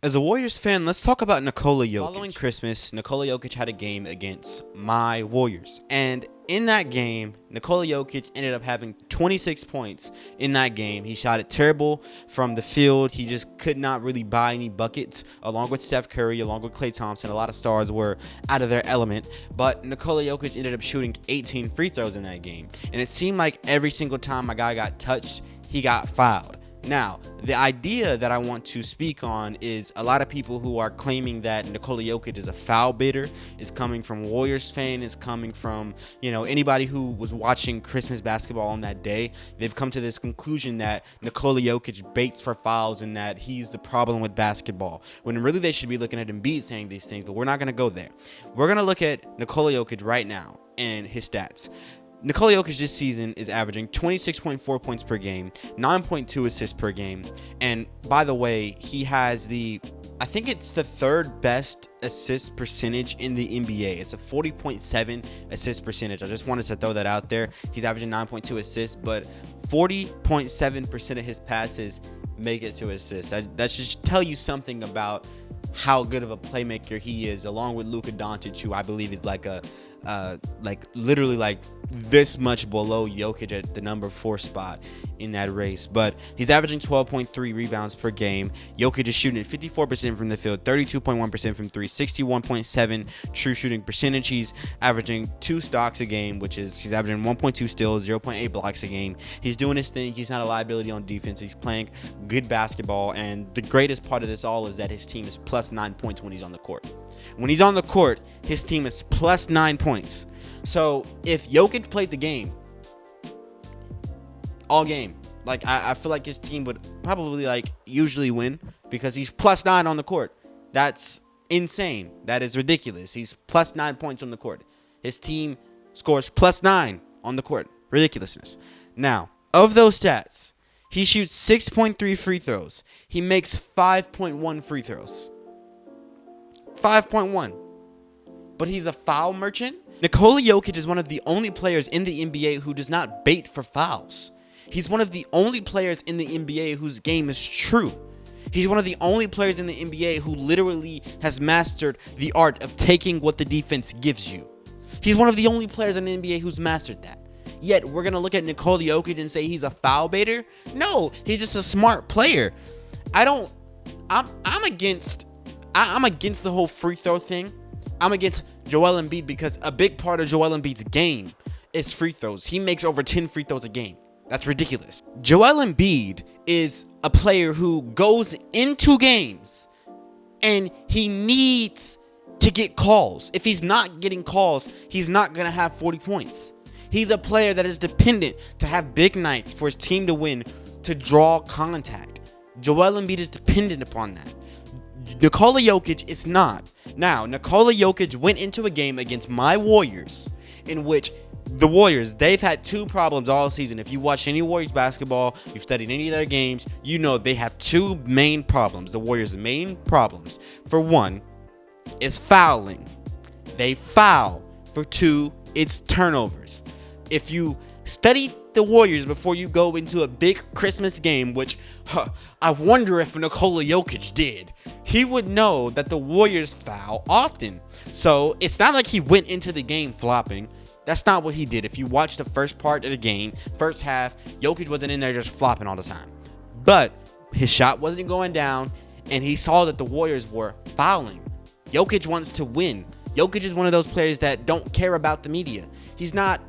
As a Warriors fan, let's talk about Nikola Jokic. Following Christmas, Nikola Jokic had a game against my Warriors. And in that game, Nikola Jokic ended up having 26 points in that game. He shot it terrible from the field. He just could not really buy any buckets, along with Steph Curry, along with Klay Thompson. A lot of stars were out of their element. But Nikola Jokic ended up shooting 18 free throws in that game. And it seemed like every single time my guy got touched, he got fouled. Now, the idea that I want to speak on is a lot of people who are claiming that Nikola Jokic is a foul baiter is coming from Warriors fan, is coming from, anybody who was watching Christmas basketball on that day. They've come to this conclusion that Nikola Jokic baits for fouls and that he's the problem with basketball, when really they should be looking at Embiid saying these things, but we're not going to go there. We're going to look at Nikola Jokic right now and his stats. Nikola Jokic this season is averaging 26.4 points per game, 9.2 assists per game. And by the way, he has I think it's the third best assist percentage in the NBA. It's a 40.7 assist percentage. I just wanted to throw that out there. He's averaging 9.2 assists, but 40.7% of his passes make it to assists. That should tell you something about how good of a playmaker he is, along with Luka Doncic, who I believe is literally this much below Jokic at the number 4 spot in that race. But he's averaging 12.3 rebounds per game. Jokic is shooting at 54% from the field, 32.1% from 3, 61.7 true shooting percentage. He's averaging 2 stocks a game, he's averaging 1.2 steals, 0.8 blocks a game. He's doing his thing. He's not a liability on defense. He's playing good basketball. And the greatest part of this all is that his team is plus 9 points when he's on the court. When he's on the court, his team is plus 9 points. So if Jokic played the game all game, I feel like his team would probably usually win, because he's plus 9 on the court. That's insane. That is ridiculous. He's plus 9 points on the court. His team scores plus 9 on the court. Ridiculousness. Now, of those stats, he shoots 6.3 free throws. He makes 5.1 free throws. 5.1. But he's a foul merchant. Nikola Jokic is one of the only players in the NBA who does not bait for fouls. He's one of the only players in the NBA whose game is true. He's one of the only players in the NBA who literally has mastered the art of taking what the defense gives you. He's one of the only players in the NBA who's mastered that. Yet we're going to look at Nikola Jokic and say he's a foul baiter? No, he's just a smart player. I'm against the whole free throw thing. I'm against Joel Embiid because a big part of Joel Embiid's game is free throws. He makes over 10 free throws a game. That's ridiculous. Joel Embiid is a player who goes into games and he needs to get calls. If he's not getting calls, he's not going to have 40 points. He's a player that is dependent to have big nights for his team to win, to draw contact. Joel Embiid is dependent upon that. Nikola Jokic is not. Now, Nikola Jokic went into a game against my Warriors in which the Warriors, they've had 2 problems all season. If you watch any Warriors basketball, you've studied any of their games, you know they have 2 main problems. The Warriors' main problems, for one, is fouling. They foul. For 2, it's turnovers. If you study the Warriors before you go into a big Christmas game, which I wonder if Nikola Jokic did, he would know that the Warriors foul often. So it's not like he went into the game flopping. That's not what he did. If you watch the first part of the game, first half, Jokic wasn't in there just flopping all the time. But his shot wasn't going down, and he saw that the Warriors were fouling. Jokic wants to win. Jokic is one of those players that don't care about the media. He's not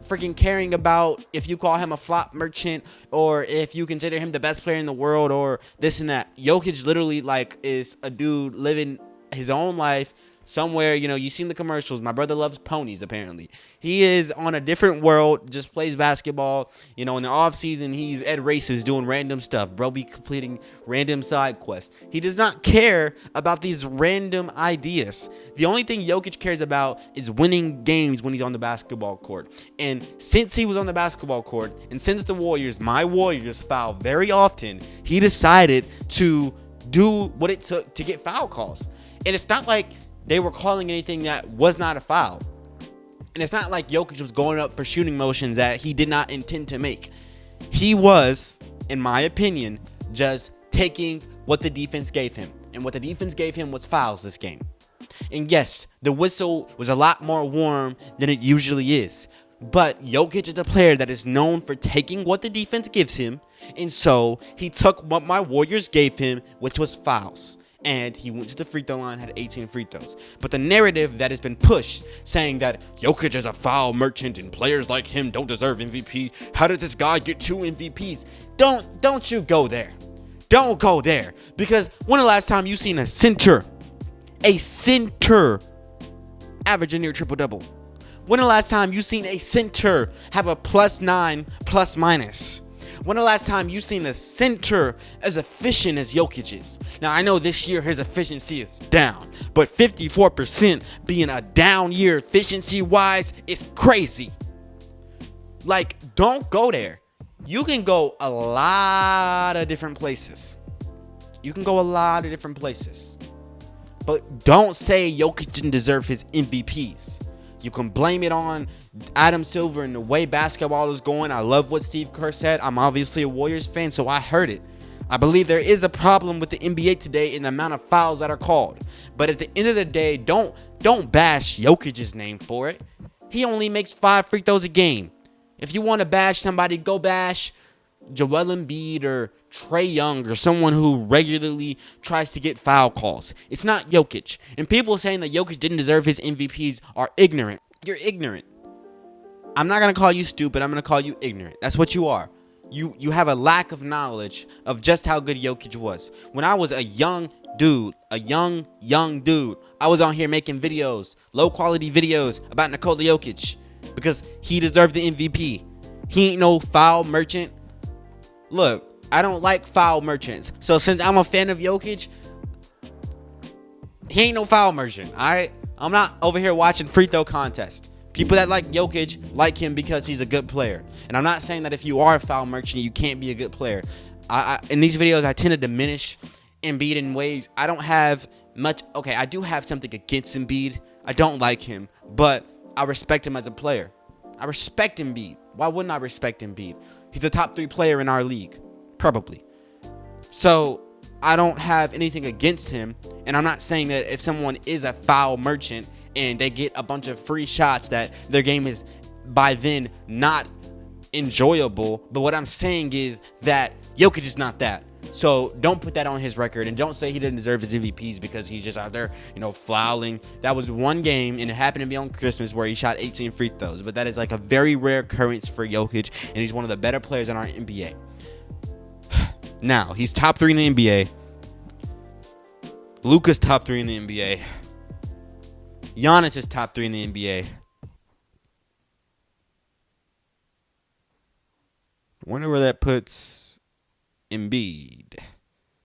freaking caring about if you call him a flop merchant or if you consider him the best player in the world or this and that. Jokic literally is a dude living his own life somewhere. You seen the commercials. My brother loves ponies, apparently. He is on a different world, just plays basketball. In the off season, he's at races doing random stuff. Bro be completing random side quests. He does not care about these random ideas. The only thing Jokic cares about is winning games when he's on the basketball court. And since he was on the basketball court, and since my Warriors foul very often, he decided to do what it took to get foul calls. And it's not like they were calling anything that was not a foul. And it's not like Jokic was going up for shooting motions that he did not intend to make. He was, in my opinion, just taking what the defense gave him. And what the defense gave him was fouls this game. And yes, the whistle was a lot more warm than it usually is. But Jokic is a player that is known for taking what the defense gives him. And so he took what my Warriors gave him, which was fouls. And he went to the free throw line, had 18 free throws. But the narrative that has been pushed, saying that Jokic is a foul merchant and players like him don't deserve MVP. How did this guy get 2 MVPs? Don't you go there. Don't go there. Because when the last time you seen a center average a near triple-double? When the last time you seen a center have a +9 plus minus? When the last time you seen a center as efficient as Jokic is? Now, I know this year his efficiency is down, but 54% being a down year efficiency-wise is crazy. Like, don't go there. You can go a lot of different places. But don't say Jokic didn't deserve his MVPs. You can blame it on Adam Silver and the way basketball is going. I love what Steve Kerr said. I'm obviously a Warriors fan, so I heard it. I believe there is a problem with the NBA today in the amount of fouls that are called. But at the end of the day, don't bash Jokic's name for it. He only makes 5 free throws a game. If you want to bash somebody, go bash Joel Embiid or Trae Young or someone who regularly tries to get foul calls. It's not Jokic. And people saying that Jokic didn't deserve his MVPs are ignorant. You're ignorant. I'm not going to call you stupid. I'm going to call you ignorant. That's what you are. You have a lack of knowledge of just how good Jokic was. When I was a young dude, I was on here making videos, low quality videos about Nikola Jokic because he deserved the MVP. He ain't no foul merchant. Look, I don't like foul merchants. So since I'm a fan of Jokic, he ain't no foul merchant. I'm not over here watching free throw contest. People that like Jokic like him because he's a good player. And I'm not saying that if you are a foul merchant, you can't be a good player. In these videos, I tend to diminish Embiid in ways I don't have much. Okay, I do have something against Embiid. I don't like him, but I respect him as a player. I respect Embiid. Why wouldn't I respect Embiid? He's a top 3 player in our league, probably. So I don't have anything against him. And I'm not saying that if someone is a foul merchant and they get a bunch of free shots that their game is by then not enjoyable. But what I'm saying is that Jokic is not that. So don't put that on his record and don't say he didn't deserve his MVPs because he's just out there, fouling. That was one game, and it happened to be on Christmas where he shot 18 free throws. But that is like a very rare occurrence for Jokic, and he's one of the better players in our NBA. Now, he's top 3 in the NBA. Luka's top 3 in the NBA. Giannis is top 3 in the NBA. I wonder where that puts Embiid.